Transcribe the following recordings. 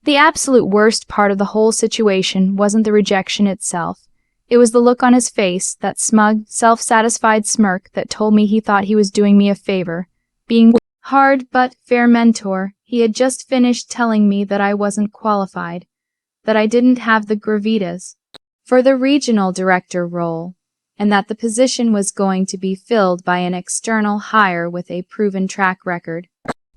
The absolute worst part of the whole situation wasn't the rejection itself. It was the look on his face, that smug, self-satisfied smirk that told me he thought he was doing me a favor. Being hard but fair mentor, he had just finished telling me that I wasn't qualified, that I didn't have the gravitas for the regional director role, and that the position was going to be filled by an external hire with a proven track record.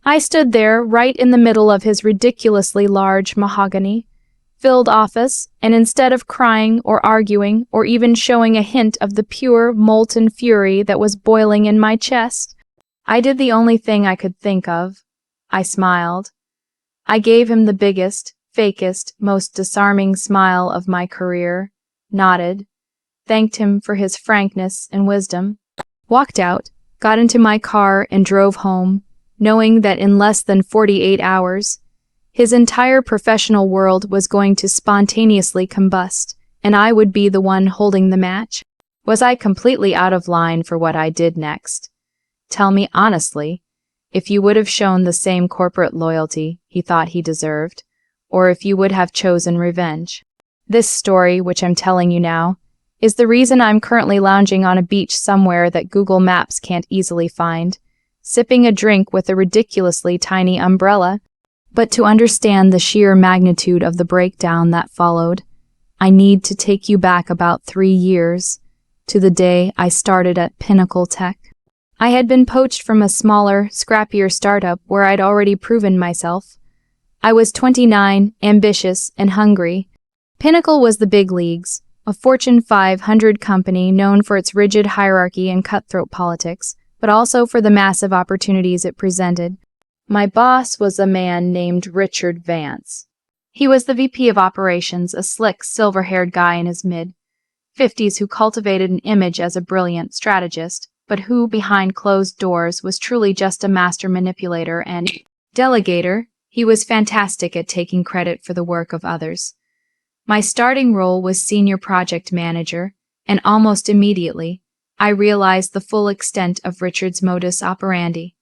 I stood there right in the middle of his ridiculously large mahogany-filled office, and instead of crying or arguing or even showing a hint of the pure, molten fury that was boiling in my chest, I did the only thing I could think of. I smiled. I gave him the biggest, fakest, most disarming smile of my career, nodded, thanked him for his frankness and wisdom, walked out, got into my car and drove home, knowing that in less than 48 hours, his entire professional world was going to spontaneously combust, and I would be the one holding the match. Was I completely out of line for what I did next? Tell me honestly, if you would have shown the same corporate loyalty he thought he deserved, or if you would have chosen revenge. This story, which I'm telling you now, is the reason I'm currently lounging on a beach somewhere that Google Maps can't easily find, sipping a drink with a ridiculously tiny umbrella. But to understand the sheer magnitude of the breakdown that followed, I need to take you back about 3 years, to the day I started at Pinnacle Tech. I had been poached from a smaller, scrappier startup where I'd already proven myself. I was 29, ambitious, and hungry. Pinnacle was the big leagues, a Fortune 500 company known for its rigid hierarchy and cutthroat politics, but also for the massive opportunities it presented. My boss was a man named Richard Vance. He was the VP of operations, a slick, silver-haired guy in his mid-50s who cultivated an image as a brilliant strategist, but who, behind closed doors, was truly just a master manipulator and delegator. He was fantastic at taking credit for the work of others. My starting role was senior project manager, and almost immediately, I realized the full extent of Richard's modus operandi.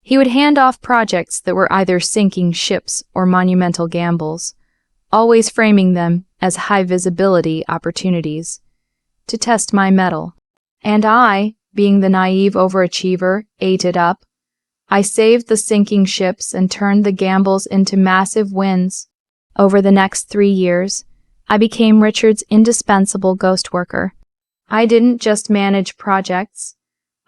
He would hand off projects that were either sinking ships or monumental gambles, always framing them as high-visibility opportunities to test my mettle. And I, being the naive overachiever, ate it up. I saved the sinking ships and turned the gambles into massive wins. Over the next 3 years, I became Richard's indispensable ghost worker. I didn't just manage projects.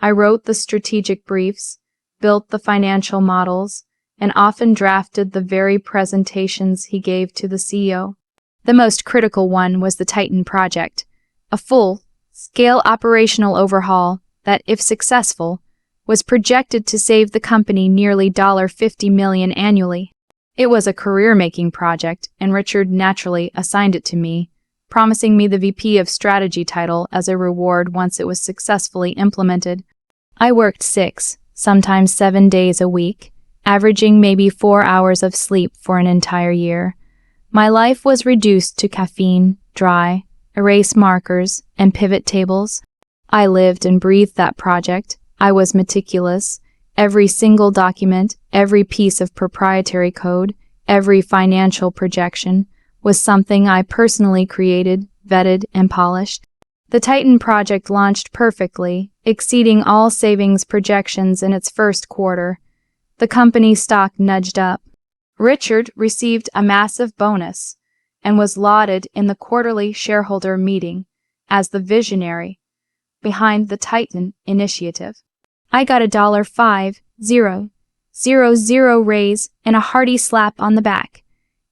I wrote the strategic briefs, built the financial models, and often drafted the very presentations he gave to the CEO. The most critical one was the Titan project, a full-scale operational overhaul that, if successful, was projected to save the company nearly $50 million annually. It was a career-making project, and Richard naturally assigned it to me, promising me the VP of Strategy title as a reward once it was successfully implemented. I worked 6, sometimes 7 days a week, averaging maybe 4 hours of sleep for an entire year. My life was reduced to caffeine, dry, erase markers, and pivot tables. I lived and breathed that project. I was meticulous. Every single document, every piece of proprietary code, every financial projection was something I personally created, vetted, and polished. The Titan project launched perfectly, exceeding all savings projections in its first quarter. The company's stock nudged up. Richard received a massive bonus and was lauded in the quarterly shareholder meeting as the visionary behind the Titan initiative. I got a $5,000 raise and a hearty slap on the back.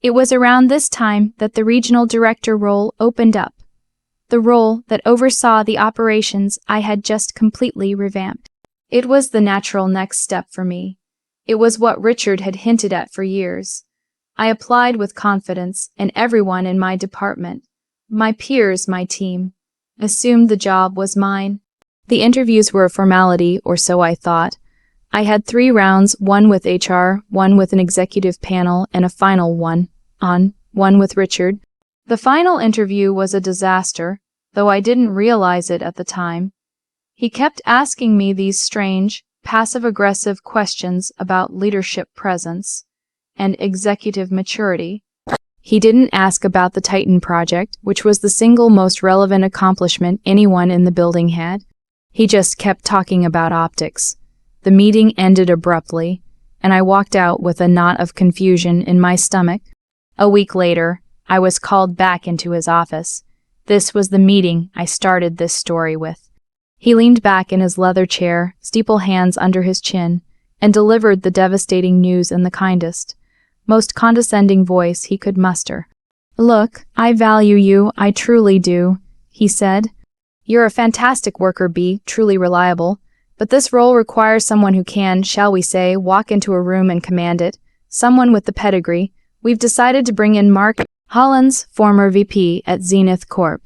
It was around this time that the regional director role opened up, the role that oversaw the operations I had just completely revamped. It was the natural next step for me. It was what Richard had hinted at for years. I applied with confidence, and everyone in my department, my peers, my team, assumed the job was mine. The interviews were a formality, or so I thought. I had 3 rounds, one with HR, one with an executive panel, and a final one with Richard. The final interview was a disaster, though I didn't realize it at the time. He kept asking me these strange, passive-aggressive questions about leadership presence and executive maturity. He didn't ask about the Titan project, which was the single most relevant accomplishment anyone in the building had. He just kept talking about optics. The meeting ended abruptly, and I walked out with a knot of confusion in my stomach. A week later, I was called back into his office. This was the meeting I started this story with. He leaned back in his leather chair, steeple hands under his chin, and delivered the devastating news in the kindest, most condescending voice he could muster. "Look, I value you, I truly do," he said. "You're a fantastic worker bee, truly reliable, but this role requires someone who can, shall we say, walk into a room and command it, someone with the pedigree. We've decided to bring in Mark Holland's former VP at Zenith Corp.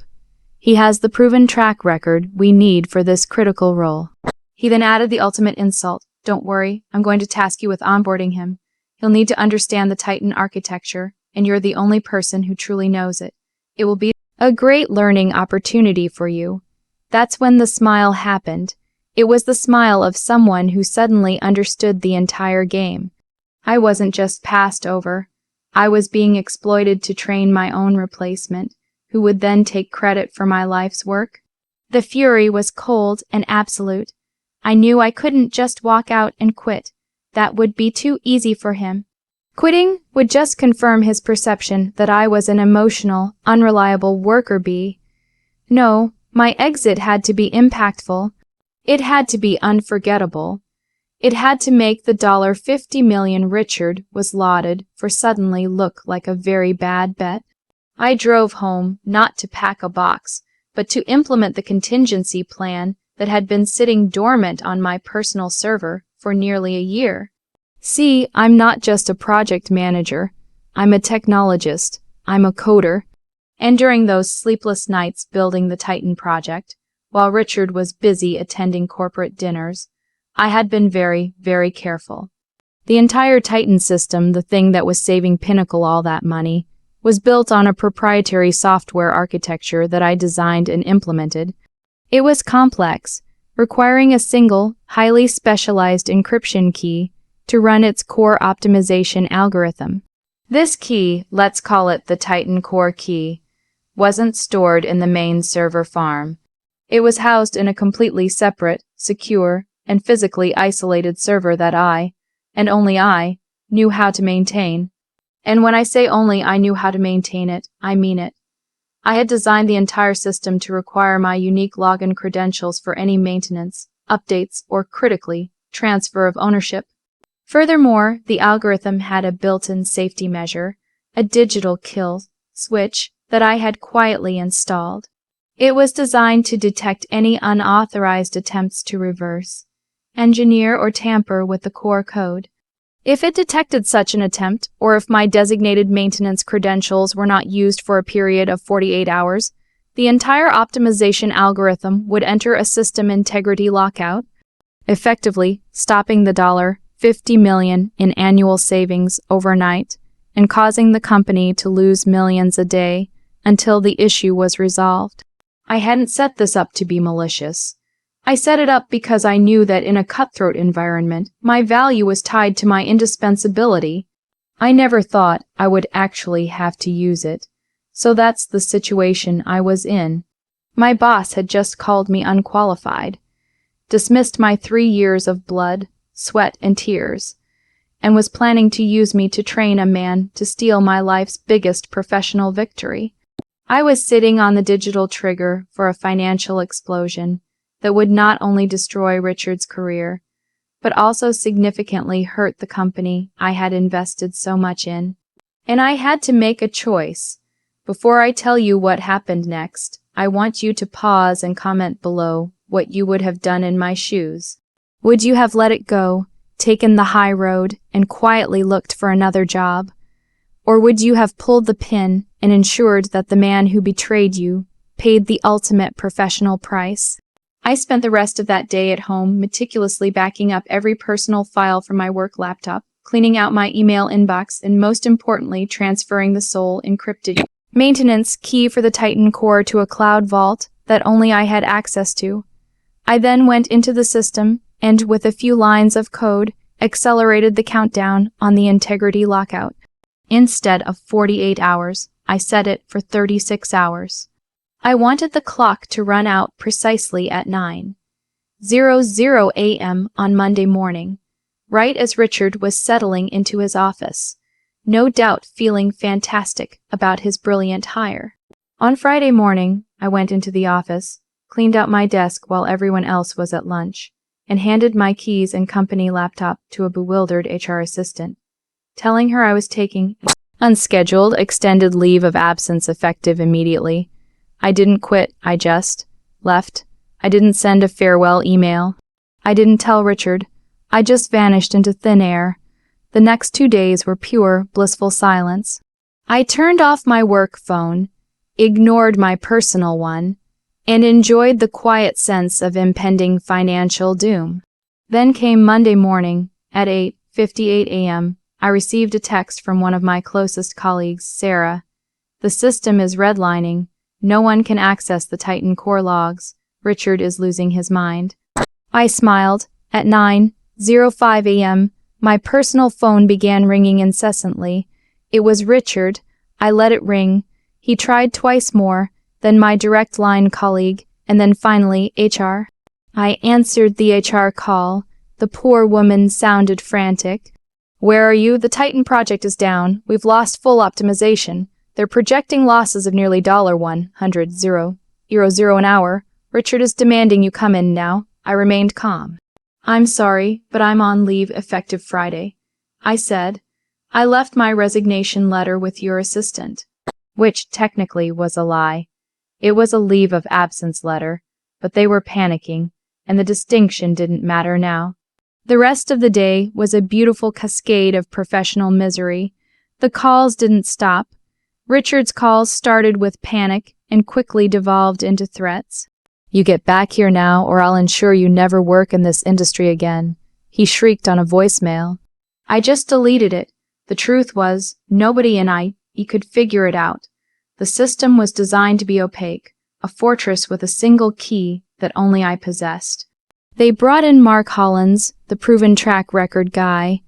He has the proven track record we need for this critical role." He then added the ultimate insult. "Don't worry, I'm going to task you with onboarding him. He'll need to understand the Titan architecture, and you're the only person who truly knows it. It will be a great learning opportunity for you." That's when the smile happened. It was the smile of someone who suddenly understood the entire game. I wasn't just passed over. I was being exploited to train my own replacement, who would then take credit for my life's work. The fury was cold and absolute. I knew I couldn't just walk out and quit. That would be too easy for him. Quitting would just confirm his perception that I was an emotional, unreliable worker bee. No, my exit had to be impactful. It had to be unforgettable. It had to make the $50 million Richard was lauded for suddenly look like a very bad bet. I drove home, not to pack a box, but to implement the contingency plan that had been sitting dormant on my personal server for nearly a year. See, I'm not just a project manager. I'm a technologist. I'm a coder. And during those sleepless nights building the Titan project, while Richard was busy attending corporate dinners, I had been very, very careful. The entire Titan system, the thing that was saving Pinnacle all that money, was built on a proprietary software architecture that I designed and implemented. It was complex, requiring a single, highly specialized encryption key to run its core optimization algorithm. This key, let's call it the Titan core key, wasn't stored in the main server farm. It was housed in a completely separate, secure, and physically isolated server that I, and only I, knew how to maintain. And when I say only I knew how to maintain it, I mean it. I had designed the entire system to require my unique login credentials for any maintenance, updates, or critically, transfer of ownership. Furthermore, the algorithm had a built-in safety measure, a digital kill switch that I had quietly installed. It was designed to detect any unauthorized attempts to reverse, engineer, or tamper with the core code. If it detected such an attempt, or if my designated maintenance credentials were not used for a period of 48 hours, the entire optimization algorithm would enter a system integrity lockout, effectively stopping the $50 million in annual savings overnight and causing the company to lose millions a day until the issue was resolved. I hadn't set this up to be malicious. I set it up because I knew that in a cutthroat environment, my value was tied to my indispensability. I never thought I would actually have to use it. So that's the situation I was in. My boss had just called me unqualified, dismissed my 3 years of blood, sweat, and tears, and was planning to use me to train a man to steal my life's biggest professional victory. I was sitting on the digital trigger for a financial explosion that would not only destroy Richard's career, but also significantly hurt the company I had invested so much in. And I had to make a choice. Before I tell you what happened next, I want you to pause and comment below what you would have done in my shoes. Would you have let it go, taken the high road, and quietly looked for another job? Or would you have pulled the pin and ensured that the man who betrayed you paid the ultimate professional price? I spent the rest of that day at home meticulously backing up every personal file from my work laptop, cleaning out my email inbox, and most importantly, transferring the sole encrypted maintenance key for the Titan core to a cloud vault that only I had access to. I then went into the system and, with a few lines of code, accelerated the countdown on the integrity lockout. Instead of 48 hours, I set it for 36 hours. I wanted the clock to run out precisely at 9:00 a.m. on Monday morning, right as Richard was settling into his office, no doubt feeling fantastic about his brilliant hire. On Friday morning, I went into the office, cleaned out my desk while everyone else was at lunch, and handed my keys and company laptop to a bewildered HR assistant, telling her I was taking unscheduled extended leave of absence effective immediately. I didn't quit, I just left. I didn't send a farewell email. I didn't tell Richard. I just vanished into thin air. The next 2 days were pure, blissful silence. I turned off my work phone, ignored my personal one, and enjoyed the quiet sense of impending financial doom. Then came Monday morning, at 8:58 a.m., I received a text from one of my closest colleagues, Sarah. The system is redlining. No one can access the Titan core logs. Richard is losing his mind. I smiled. At 9:05 a.m., my personal phone began ringing incessantly. It was Richard. I let it ring. He tried twice more, then my direct line colleague, and then finally HR. I answered the HR call. The poor woman sounded frantic. "Where are you? The Titan project is down. We've lost full optimization. They're projecting losses of nearly €100,000 an hour. Richard is demanding you come in now." I remained calm. "I'm sorry, but I'm on leave effective Friday," I said. "I left my resignation letter with your assistant," which technically was a lie. It was a leave of absence letter, but they were panicking, and the distinction didn't matter now. The rest of the day was a beautiful cascade of professional misery. The calls didn't stop. Richard's calls started with panic and quickly devolved into threats. "You get back here now, or I'll ensure you never work in this industry again," he shrieked on a voicemail. I just deleted it. The truth was, nobody in IT could figure it out. The system was designed to be opaque, a fortress with a single key that only I possessed. They brought in Mark Hollins, the proven track record guy.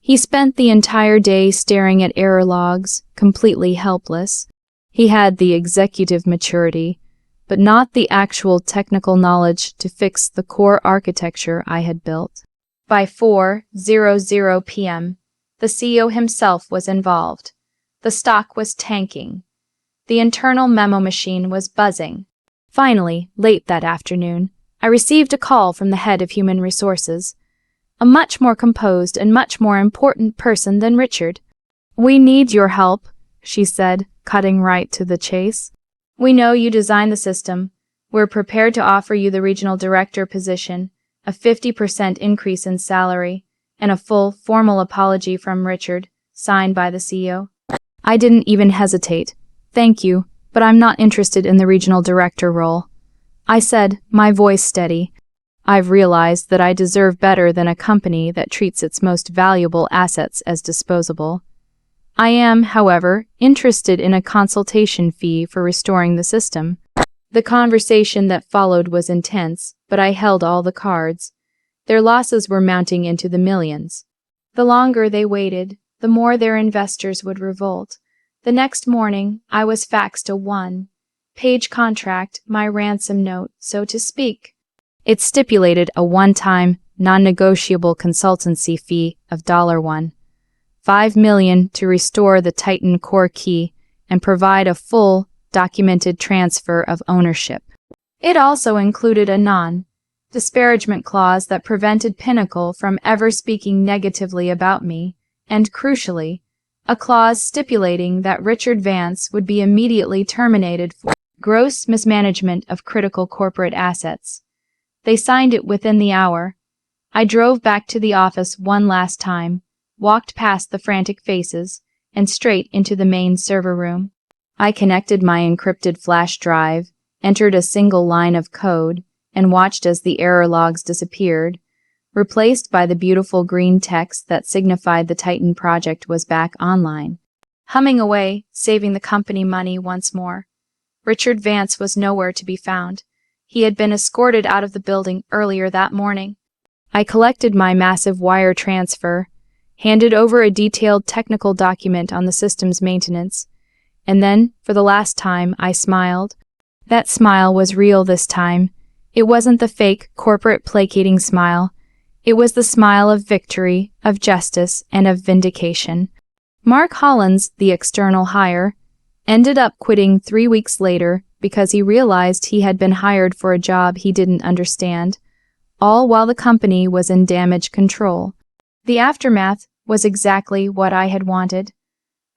He spent the entire day staring at error logs, completely helpless. He had the executive maturity, but not the actual technical knowledge to fix the core architecture I had built. By 4:00 p.m., the CEO himself was involved. The stock was tanking. The internal memo machine was buzzing. Finally, late that afternoon, I received a call from the head of human resources, a much more composed and much more important person than Richard. "We need your help," she said, cutting right to the chase. "We know you designed the system. We're prepared to offer you the regional director position, a 50% increase in salary, and a full, formal apology from Richard, signed by the CEO." I didn't even hesitate. "Thank you, but I'm not interested in the regional director role," I said, my voice steady. "I've realized that I deserve better than a company that treats its most valuable assets as disposable. I am, however, interested in a consultation fee for restoring the system." The conversation that followed was intense, but I held all the cards. Their losses were mounting into the millions. The longer they waited, the more their investors would revolt. The next morning, I was faxed a 1-page contract, my ransom note, so to speak. It stipulated a one-time, non-negotiable consultancy fee of $1.5 million to restore the Titan core key and provide a full, documented transfer of ownership. It also included a non-disparagement clause that prevented Pinnacle from ever speaking negatively about me, and crucially, a clause stipulating that Richard Vance would be immediately terminated for gross mismanagement of critical corporate assets. They signed it within the hour. I drove back to the office one last time, walked past the frantic faces, and straight into the main server room. I connected my encrypted flash drive, entered a single line of code, and watched as the error logs disappeared, replaced by the beautiful green text that signified the Titan project was back online. Humming away, saving the company money once more. Richard Vance was nowhere to be found. He had been escorted out of the building earlier that morning. I collected my massive wire transfer, handed over a detailed technical document on the system's maintenance, and then, for the last time, I smiled. That smile was real this time. It wasn't the fake, corporate placating smile. It was the smile of victory, of justice, and of vindication. Mark Hollins, the external hire, ended up quitting 3 weeks later because he realized he had been hired for a job he didn't understand, all while the company was in damage control. The aftermath was exactly what I had wanted.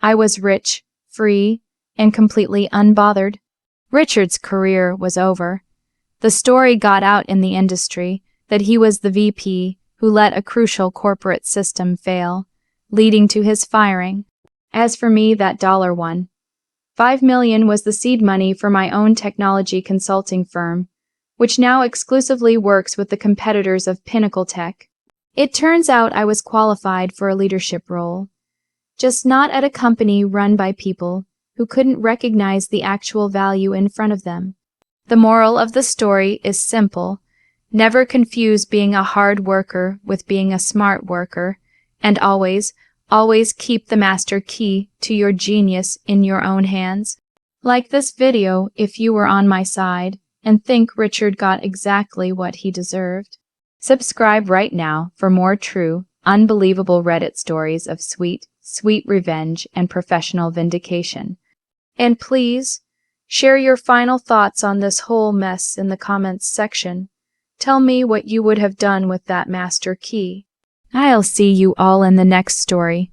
I was rich, free, and completely unbothered. Richard's career was over. The story got out in the industry that he was the VP who let a crucial corporate system fail, leading to his firing. As for me, that dollar won. $5 million was the seed money for my own technology consulting firm, which now exclusively works with the competitors of Pinnacle Tech. It turns out I was qualified for a leadership role, just not at a company run by people who couldn't recognize the actual value in front of them. The moral of the story is simple. Never confuse being a hard worker with being a smart worker, and always keep the master key to your genius in your own hands. Like this video if you were on my side and think Richard got exactly what he deserved. Subscribe right now for more true, unbelievable Reddit stories of sweet revenge and professional vindication. And please, share your final thoughts on this whole mess in the comments section. Tell me what you would have done with that master key. I'll see you all in the next story.